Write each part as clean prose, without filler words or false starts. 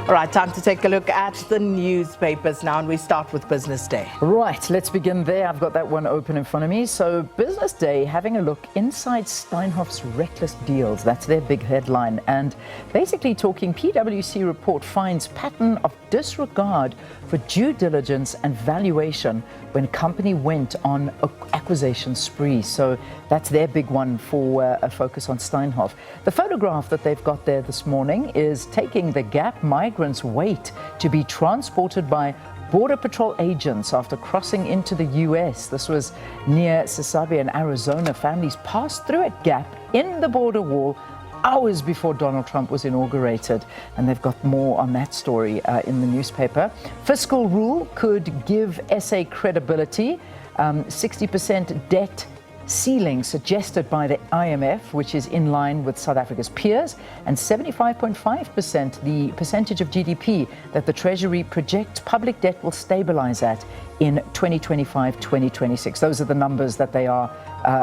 All right, time to take a look at the newspapers now, and we start with Business Day. Right, let's begin there. I've got that one open in front of me. So Business Day having a look inside Steinhoff's reckless deals. That's their big headline. And basically talking PwC report finds pattern of disregard for due diligence and valuation when company went on an acquisition spree. So that's their big one for a focus on Steinhoff. The photograph that they've got there this morning is taking the gap migrants wait to be transported by Border Patrol agents after crossing into the U.S. This was near Seetan in Arizona. Families passed through a gap in the border wall hours before Donald Trump was inaugurated. And they've got more on that story in the newspaper. Fiscal rule could give SA credibility. 60% debt ceiling suggested by the IMF, which is in line with South Africa's peers, and 75.5% the percentage of GDP that the Treasury projects public debt will stabilize at in 2025-2026. Those are the numbers that they are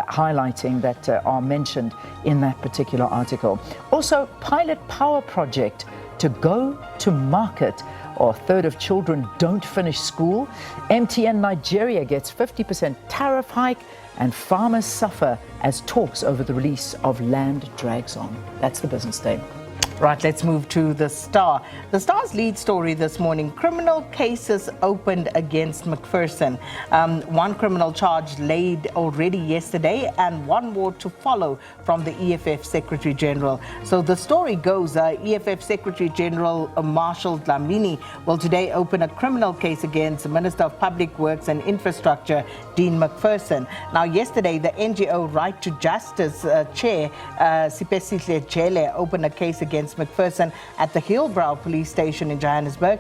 highlighting that are mentioned in that particular article. Also, pilot power project to go to market. Or a third of children don't finish school. MTN Nigeria gets 50% tariff hike, and farmers suffer as talks over the release of land drags on. That's the Business Day. Right, let's move to The Star. The Star's lead story this morning, criminal cases opened against McPherson. One criminal charge laid already yesterday and one more to follow from the EFF Secretary General. So the story goes, EFF Secretary General Marshall Dlamini will today open a criminal case against the Minister of Public Works and Infrastructure, Dean McPherson. Now, yesterday, the NGO Right to Justice Chair, Sipesihle Jele, opened a case against McPherson at the Hillbrow Police Station in Johannesburg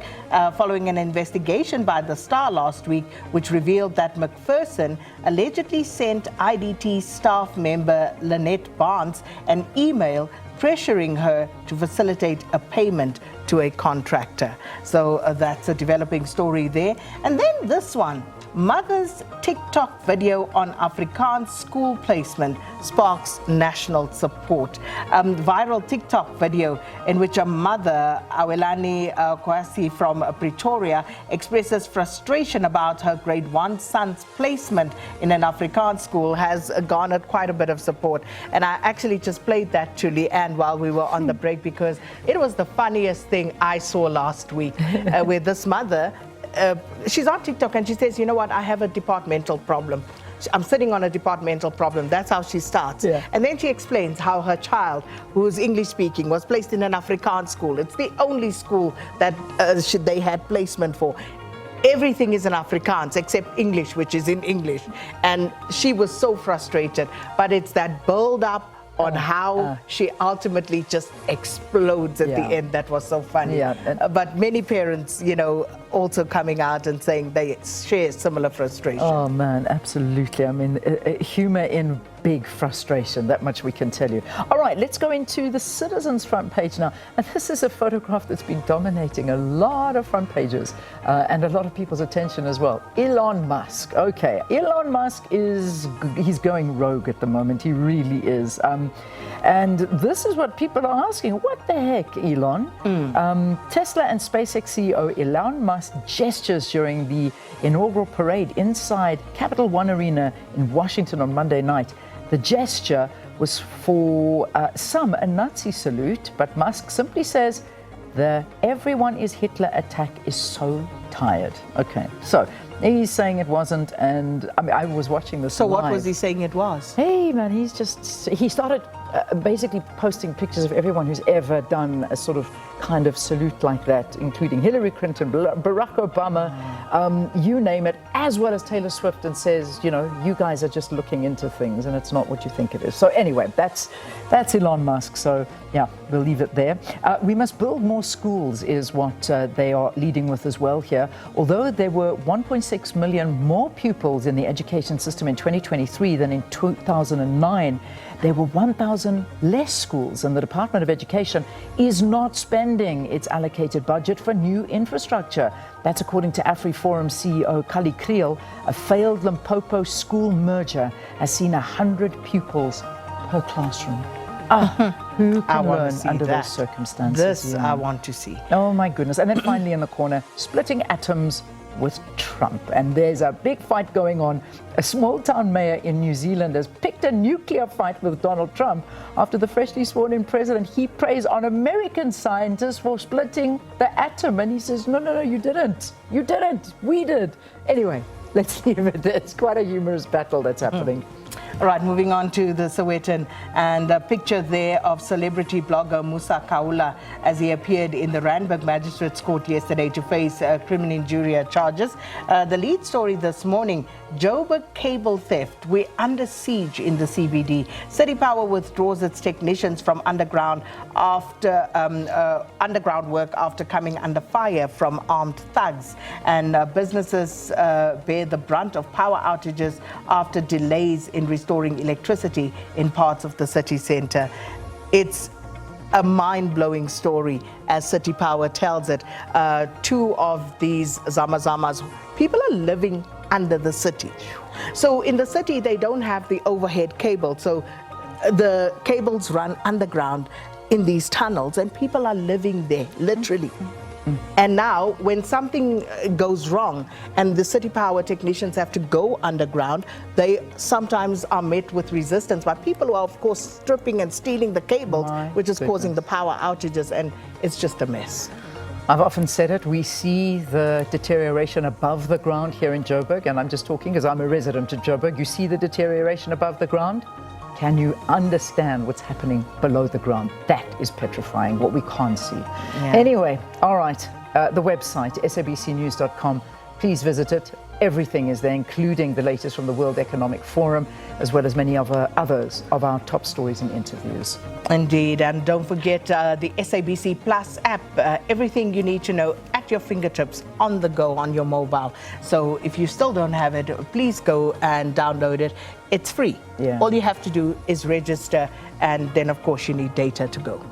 following an investigation by The Star last week, which revealed that McPherson allegedly sent IDT staff member Lynette Barnes an email pressuring her to facilitate a payment to a contractor. So that's a developing story there. And then this one, mother's TikTok video on Afrikaans school placement sparks national support. Viral TikTok video in which a mother, Awelani Kwasi from Pretoria, expresses frustration about her grade 1 son's placement in an Afrikaans school has garnered quite a bit of support. And I actually just played that to Leanne while we were on the break because it was the funniest thing I saw last week where this mother, she's on TikTok and she says, you know what, I have a departmental problem. I'm sitting on a departmental problem. That's how she starts. Yeah. And then she explains how her child, who's English speaking, was placed in an Afrikaans school. It's the only school that they had placement for. Everything is in Afrikaans except English, which is in English. And she was so frustrated. But it's that build up on how she ultimately just explodes at the end. That was so funny. Yeah. But many parents, you know, also coming out and saying they share similar frustration. Oh man, absolutely. I mean, humor in big frustration, that much we can tell you. All right, let's go into the Citizen's front page now. And this is a photograph that's been dominating a lot of front pages and a lot of people's attention as well. Elon Musk. Okay, Elon Musk he's going rogue at the moment. He really is. And this is what people are asking. What the heck, Elon? Tesla and SpaceX CEO Elon Musk gestures during the inaugural parade inside Capital One Arena in Washington on Monday night. The gesture was for some a Nazi salute, but Musk simply says the "everyone is Hitler" attack is so tired. Okay, so he's saying it wasn't, and I mean, I was watching this. So live. What was he saying it was? Hey man, he started basically posting pictures of everyone who's ever done a sort of kind of salute like that, including Hillary Clinton, Barack Obama, you name it, as well as Taylor Swift, and says, you know, you guys are just looking into things and it's not what you think it is. So anyway, that's Elon Musk. So yeah, we'll leave it there. We must build more schools is what they are leading with as well here. Although there were 1.6 million more pupils in the education system in 2023 than in 2009, there were 1,000 less schools, and the Department of Education is not spending its allocated budget for new infrastructure. That's according to AfriForum CEO Kali Kriel. A failed Limpopo school merger has seen 100 pupils per classroom. Who I can want learn to see under that. those circumstances? This yeah. I want to see. Oh my goodness. And then finally in the corner, splitting atoms with Trump. And there's a big fight going on. A small town mayor in New Zealand has picked a nuclear fight with Donald Trump after the freshly sworn in president. He preys on American scientists for splitting the atom. And he says, no, you didn't. You didn't. We did. Anyway, let's leave it there. It's quite a humorous battle that's happening. All right, moving on to the Sowetan, and a picture there of celebrity blogger Musa Kaula as he appeared in the Randburg Magistrates Court yesterday to face criminal injury charges. The lead story this morning, Joburg cable theft. We're under siege in the CBD. City Power withdraws its technicians from underground work after coming under fire from armed thugs. And businesses bear the brunt of power outages after delays in restoring electricity in parts of the city centre. It's a mind-blowing story as City Power tells it. Two of these zamazamas, people are living under the city. So in the city, they don't have the overhead cable. So the cables run underground in these tunnels and people are living there, literally. And now when something goes wrong and the City Power technicians have to go underground, they sometimes are met with resistance by people who are of course stripping and stealing the cables, which is causing the power outages, and it's just a mess. I've often said it, we see the deterioration above the ground here in Joburg, and I'm just talking because I'm a resident of Joburg. You see the deterioration above the ground? Can you understand what's happening below the ground? That is petrifying, what we can't see. Yeah. Anyway, all right, the website, sabcnews.com, please visit it. Everything is there, including the latest from the World Economic Forum, as well as many others of our top stories and interviews. Indeed, and don't forget the SABC Plus app. Everything you need to know at your fingertips, on the go, on your mobile. So if you still don't have it, please go and download it. It's free. Yeah. All you have to do is register, and then of course you need data to go.